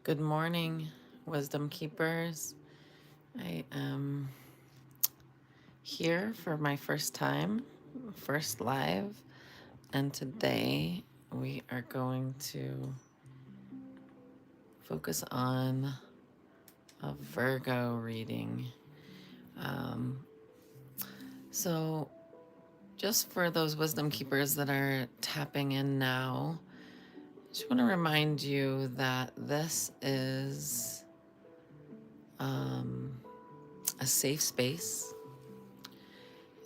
Good morning, Wisdom Keepers. I am here for my first live, and today we are going to focus on a Virgo reading. Um, so, just for those Wisdom Keepers that are tapping in now, I just want to remind you that this is a safe space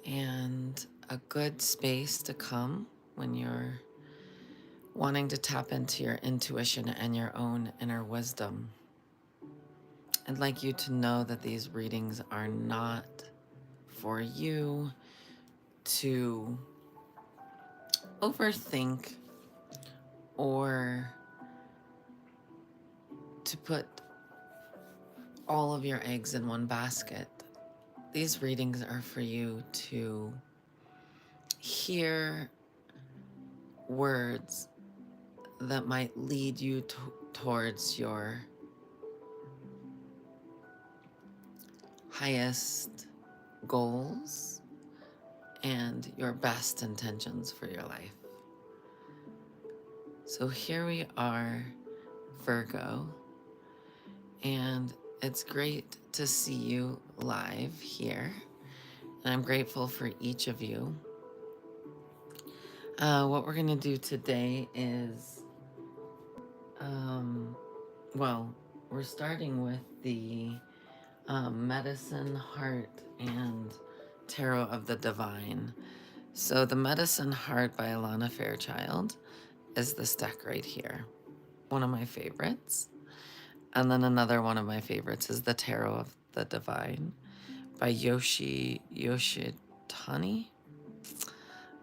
and a good space to come when you're wanting to tap into your intuition and your own inner wisdom. I'd like you to know that these readings are not for you to overthink or to put all of your eggs in one basket. These readings are for you to hear words that might lead you towards your highest goals and your best intentions for your life. So here we are, Virgo, and it's great to see you live here. And I'm grateful for each of you. What we're going to do today is, we're starting with the Medicine, Heart, and Tarot of the Divine. So the Medicine Heart by Alana Fairchild is this deck right here. One of my favorites. And then another one of my favorites is the Tarot of the Divine by Yoshitani.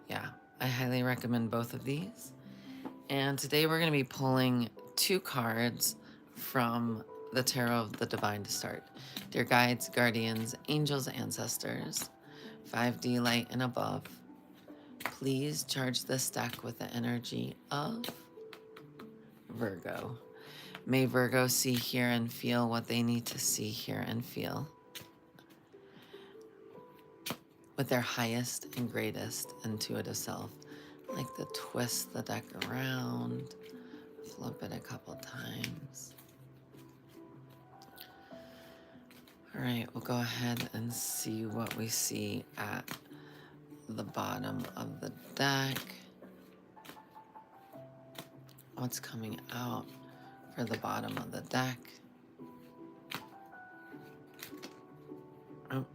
Yeah, I highly recommend both of these. And today we're going to be pulling 2 cards from the Tarot of the Divine to start. Dear guides, guardians, angels, ancestors, 5D light and above, please charge this deck with the energy of Virgo. May Virgo see, hear, and feel what they need to see, hear, and feel with their highest and greatest intuitive self. I like to twist the deck around, flip it a couple times. All right, we'll go ahead and see what we see at the bottom of the deck. What's coming out for the bottom of the deck? Oh,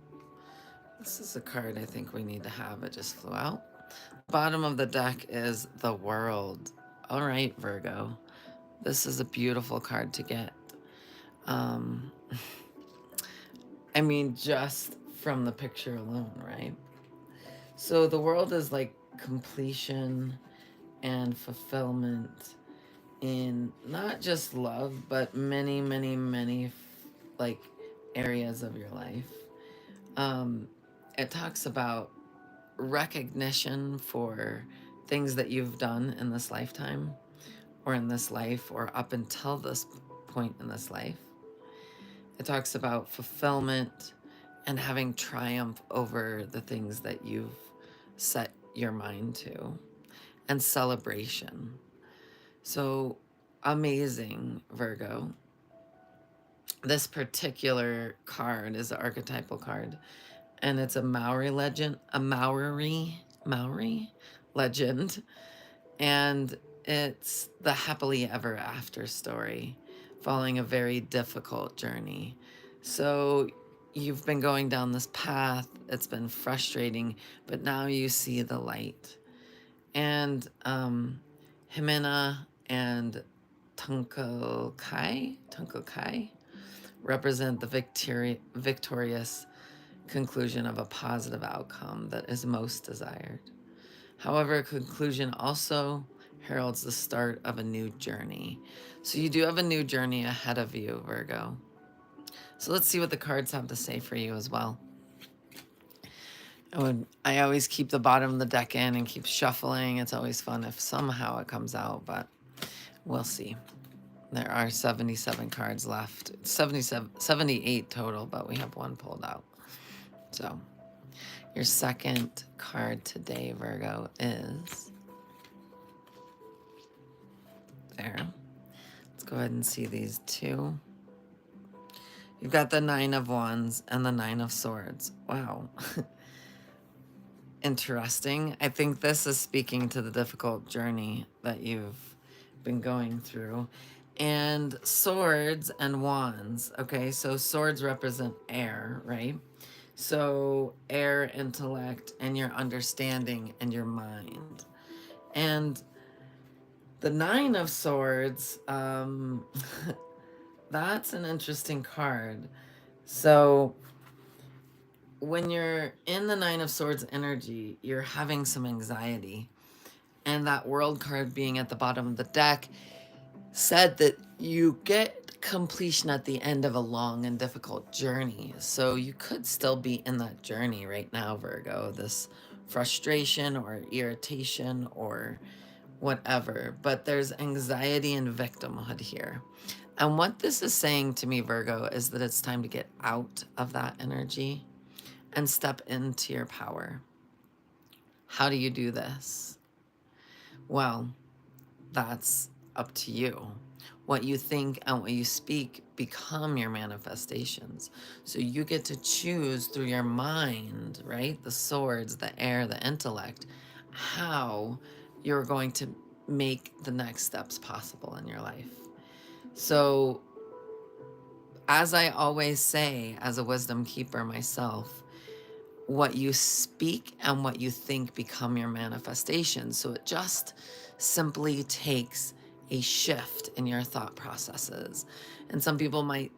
this is a card I think we need to have. It just flew out. Bottom of the deck is the World. All right, Virgo. This is a beautiful card to get. I mean, just from the picture alone, right? So the world is like completion and fulfillment in not just love, but many, many, many like areas of your life. It talks about recognition for things that you've done in this lifetime or in this life or up until this point in this life. It talks about fulfillment and having triumph over the things that you've set your mind to, and celebration. So amazing, Virgo. This particular card is an archetypal card, and it's a Maori legend, Maori legend, and it's the happily ever after story following a very difficult journey. So you've been going down this path, it's been frustrating, but now you see the light. And Himena and Tunkokai represent the victorious conclusion of a positive outcome that is most desired. However, conclusion also heralds the start of a new journey. So you do have a new journey ahead of you, Virgo. So let's see what the cards have to say for you as well. I always keep the bottom of the deck in and keep shuffling. It's always fun if somehow it comes out, but we'll see. There are 77 cards left. 77, 78 total, but we have one pulled out. So your second card today, Virgo, is there. Let's go ahead and see these two. You've got the Nine of Wands and the Nine of Swords. Wow. Interesting. I think this is speaking to the difficult journey that you've been going through. And swords and wands. Okay, so swords represent air, right? So air, intellect, and your understanding and your mind. And the Nine of Swords, that's an interesting card. So when you're in the Nine of Swords energy, you're having some anxiety. And that World card being at the bottom of the deck said that you get completion at the end of a long and difficult journey. So you could still be in that journey right now, Virgo, this frustration or irritation or whatever. But there's anxiety and victimhood here. And what this is saying to me, Virgo, is that it's time to get out of that energy and step into your power. How do you do this? Well, that's up to you. What you think and what you speak become your manifestations. So you get to choose through your mind, right? The swords, the air, the intellect, how you're going to make the next steps possible in your life. So, as I always say, as a wisdom keeper myself, what you speak and what you think become your manifestation. So it just simply takes a shift in your thought processes. And some people might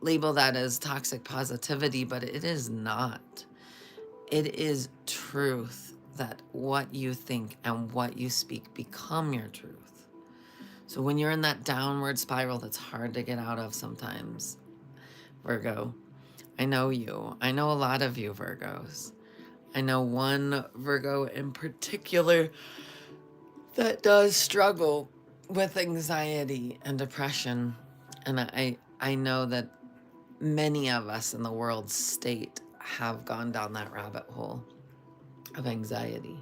label that as toxic positivity, but it is not. It is truth that what you think and what you speak become your truth. So when you're in that downward spiral that's hard to get out of sometimes, Virgo, I know you. I know a lot of you Virgos. I know one Virgo in particular that does struggle with anxiety and depression. And I know that many of us in the world state have gone down that rabbit hole of anxiety.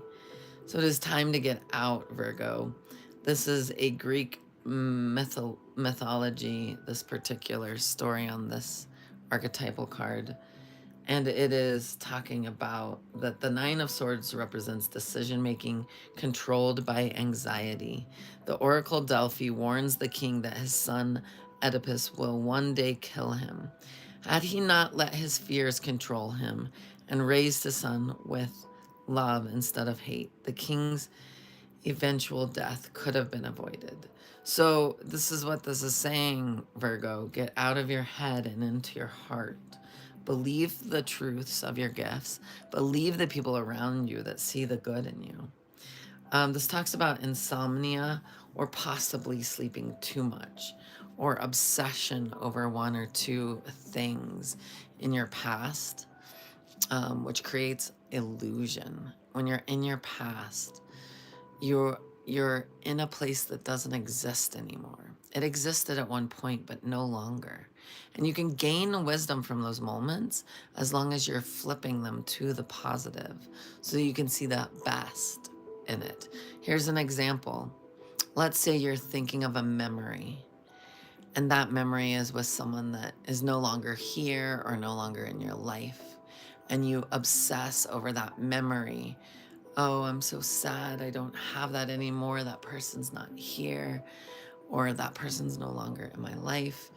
So it is time to get out, Virgo. This is a Greek mythology, this particular story on this archetypal card. And it is talking about that the Nine of Swords represents decision making controlled by anxiety. The Oracle Delphi warns the king that his son Oedipus will one day kill him. Had he not let his fears control him and raised his son with love instead of hate, the king's eventual death could have been avoided. So, this is what this is saying, Virgo. Get out of your head and into your heart. Believe the truths of your gifts. Believe the people around you that see the good in you. This talks about insomnia or possibly sleeping too much or obsession over one or two things in your past, which creates illusion. When you're in your past, you're in a place that doesn't exist anymore. It existed at one point, but no longer. And you can gain wisdom from those moments as long as you're flipping them to the positive so you can see the best in it. Here's an example. Let's say you're thinking of a memory, and that memory is with someone that is no longer here or no longer in your life, and you obsess over that memory. Oh, I'm so sad. I don't have that anymore. That person's not here, or that person's no longer in my life.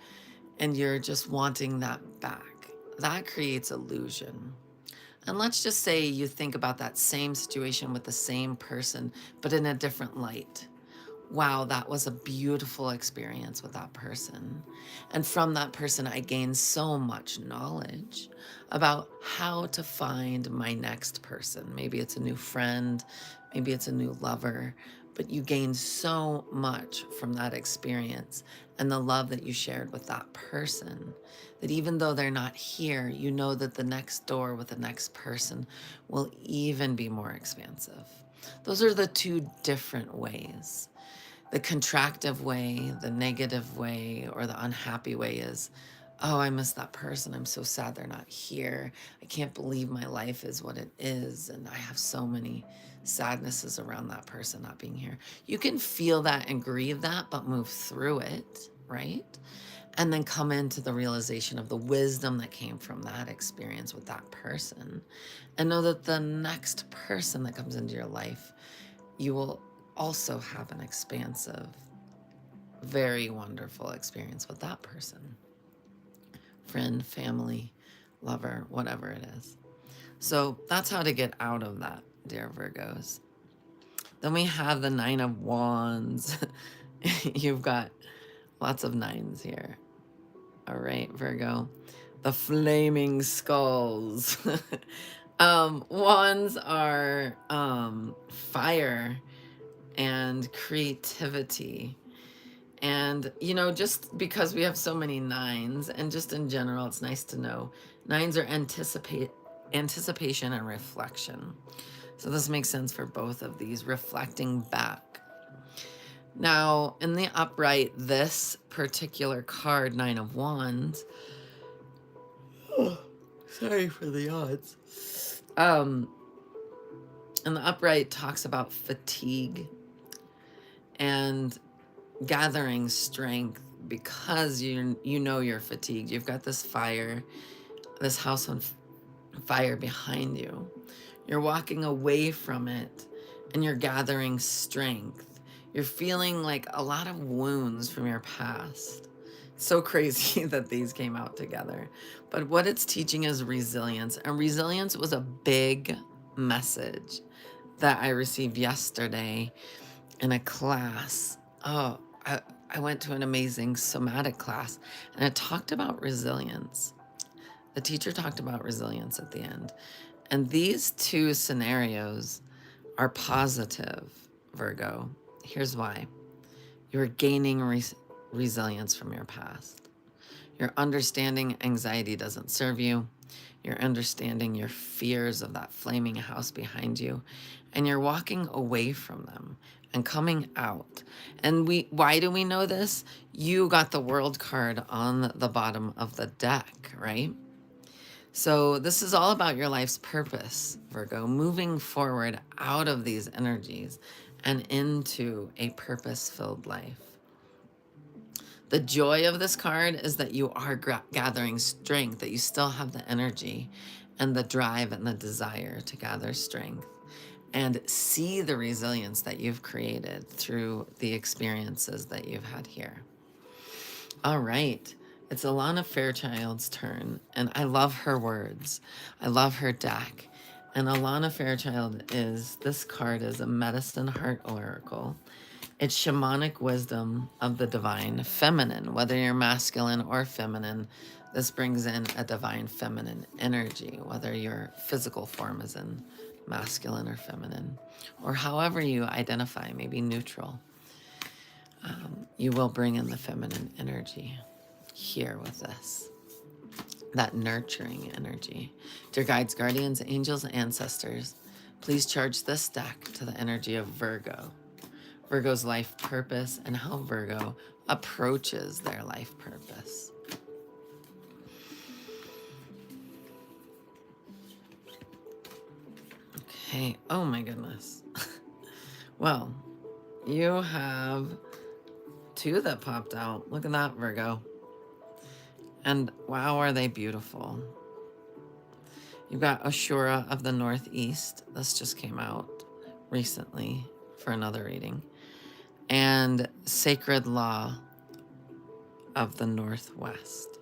And you're just wanting that back. That creates illusion. And let's just say you think about that same situation with the same person, but in a different light. Wow, that was a beautiful experience with that person. And from that person, I gained so much knowledge about how to find my next person. Maybe it's a new friend, maybe it's a new lover, but you gained so much from that experience and the love that you shared with that person that even though they're not here, you know that the next door with the next person will even be more expansive. Those are the two different ways The contractive way, the negative way, or the unhappy way is, oh, I miss that person. I'm so sad they're not here. I can't believe my life is what it is. And I have so many sadnesses around that person not being here. You can feel that and grieve that, but move through it, right? And then come into the realization of the wisdom that came from that experience with that person. And know that the next person that comes into your life, you will also have an expansive, very wonderful experience with that person. Friend, family, lover, whatever it is. So that's how to get out of that, dear Virgos. Then we have the Nine of Wands. You've got lots of nines here. All right, Virgo. The flaming skulls. Wands are fire and creativity. And, you know, just because we have so many nines, and just in general, it's nice to know nines are anticipation and reflection. So this makes sense for both of these, reflecting back. Now, in the upright, this particular card, Nine of Wands, sorry for the odds. And the upright talks about fatigue and gathering strength because you know you're fatigued. You've got this fire, this house on fire behind you. You're walking away from it and you're gathering strength. You're feeling like a lot of wounds from your past. It's so crazy that these came out together. But what it's teaching is resilience. And resilience was a big message that I received yesterday in a class. Oh, I went to an amazing somatic class and it talked about resilience. The teacher talked about resilience at the end. And these two scenarios are positive, Virgo. Here's why. You're gaining resilience from your past. You're understanding anxiety doesn't serve you. You're understanding your fears of that flaming house behind you. And you're walking away from them and coming out. And why do we know this? You got the World card on the bottom of the deck, right? So this is all about your life's purpose, Virgo, moving forward out of these energies and into a purpose-filled life. The joy of this card is that you are gathering strength, that you still have the energy and the drive and the desire to gather strength and see the resilience that you've created through the experiences that you've had here. All right. It's Alana Fairchild's turn, and I love her words. I love her deck. And Alana Fairchild this card is a medicine heart oracle. It's shamanic wisdom of the divine feminine. Whether you're masculine or feminine, this brings in a divine feminine energy, whether your physical form is in masculine or feminine, or however you identify, maybe neutral. You will bring in the feminine energy here with this, that nurturing energy. Dear guides, guardians, angels, ancestors, please charge this deck to the energy of Virgo. Virgo's life purpose and how Virgo approaches their life purpose. Okay, oh my goodness. Well, you have two that popped out. Look at that, Virgo. And wow, are they beautiful. You've got Ashura of the Northeast. This just came out recently for another reading. And Sacred Law of the Northwest.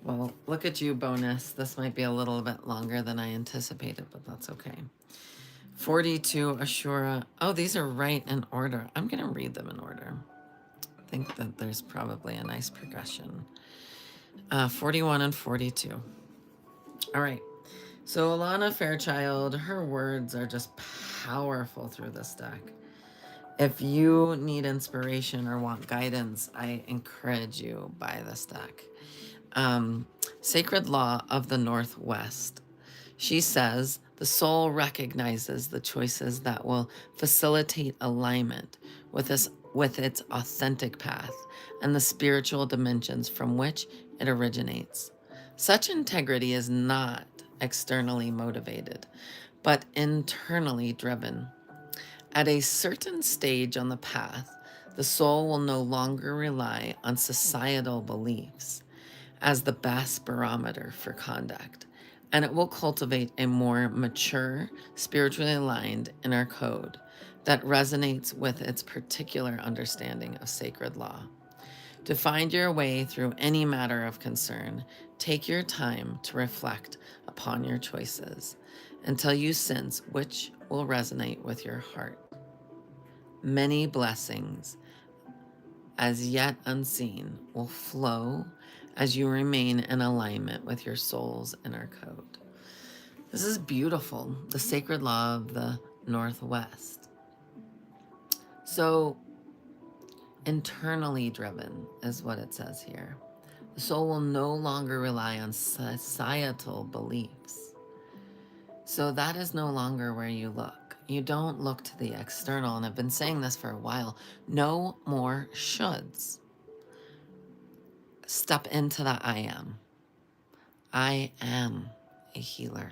Well, look at you, bonus. This might be a little bit longer than I anticipated, but that's okay. 42, Ashura. Oh, these are right in order. I'm going to read them in order. I think that there's probably a nice progression. 41 and 42. All right. So Alana Fairchild, her words are just powerful through this deck. If you need inspiration or want guidance, I encourage you buy this deck. Sacred Law of the Northwest. She says, the soul recognizes the choices that will facilitate alignment with this with its authentic path and the spiritual dimensions from which it originates. Such integrity is not externally motivated, but internally driven. At a certain stage on the path, the soul will no longer rely on societal beliefs as the best barometer for conduct, and it will cultivate a more mature, spiritually aligned inner code that resonates with its particular understanding of sacred law. To find your way through any matter of concern, take your time to reflect upon your choices until you sense which will resonate with your heart. Many blessings, as yet unseen, will flow as you remain in alignment with your soul's inner code. This is beautiful, the sacred law of the Northwest. So, internally driven is what it says here. The soul will no longer rely on societal beliefs. So that is no longer where you look. You don't look to the external, and I've been saying this for a while. No more shoulds. Step into the I am. I am a healer.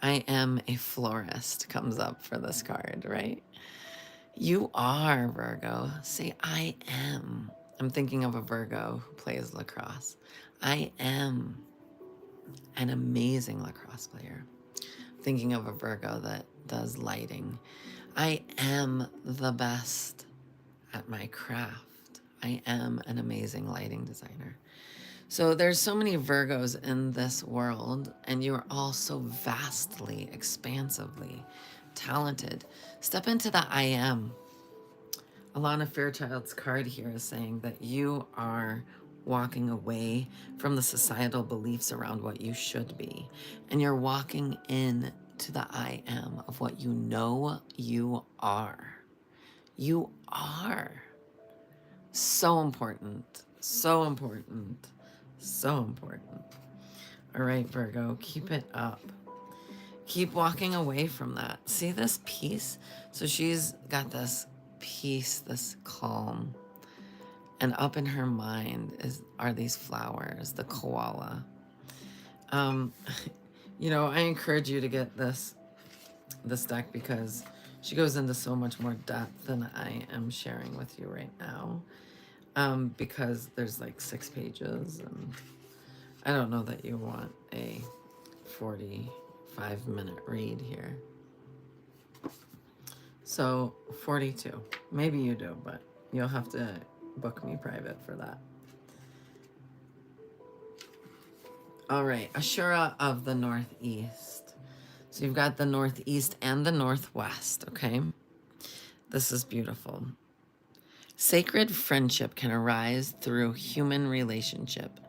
I am a florist comes up for this card, right? You are, Virgo. Say, I am. I'm thinking of a Virgo who plays lacrosse. I am an amazing lacrosse player. Thinking of a Virgo that does lighting. I am the best at my craft. I am an amazing lighting designer. So there's so many Virgos in this world, and you are all so vastly, expansively talented. Step into the I am. Alana Fairchild's card here is saying that you are walking away from the societal beliefs around what you should be, and you're walking in to the I am of what you know you are. You are. So important. So important. So important. All right, Virgo, keep it up. Keep walking away from that. See this peace? So she's got this peace, this calm. And up in her mind are these flowers, the koala. I encourage you to get this deck because she goes into so much more depth than I am sharing with you right now. Because there's like 6 pages, and I don't know that you want a 45-minute read here. So 42. Maybe you do, but you'll have to book me private for that. All right, Ashura of the Northeast. So you've got the Northeast and the Northwest, okay? This is beautiful. Sacred friendship can arise through human relationship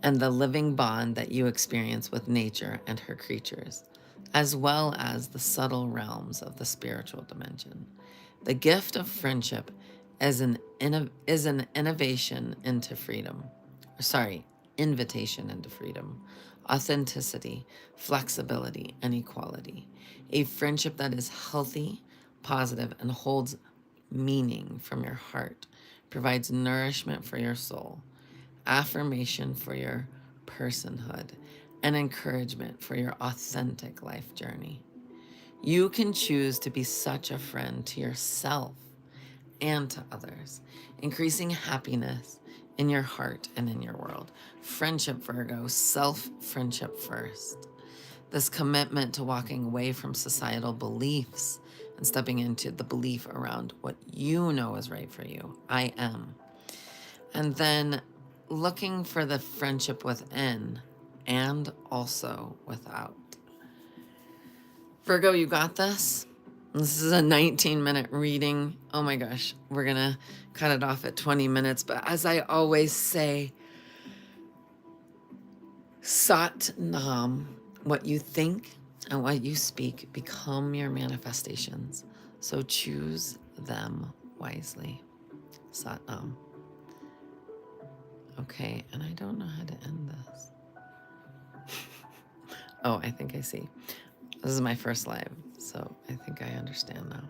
and the living bond that you experience with nature and her creatures, as well as the subtle realms of the spiritual dimension. The gift of friendship is an invitation into freedom, authenticity, flexibility, and equality. A friendship that is healthy, positive, and holds meaning from your heart, provides nourishment for your soul, affirmation for your personhood, and encouragement for your authentic life journey. You can choose to be such a friend to yourself and to others, increasing happiness in your heart and in your world. Friendship, Virgo, self-friendship first. This commitment to walking away from societal beliefs and stepping into the belief around what you know is right for you. I am. And then looking for the friendship within and also without. Virgo, you got this? This is a 19-minute reading. Oh my gosh, we're going to cut it off at 20 minutes. But as I always say, Sat Nam, what you think and what you speak become your manifestations. So choose them wisely. Sat Nam. Okay, and I don't know how to end this. Oh, I think I see. This is my first live, so I think I understand now.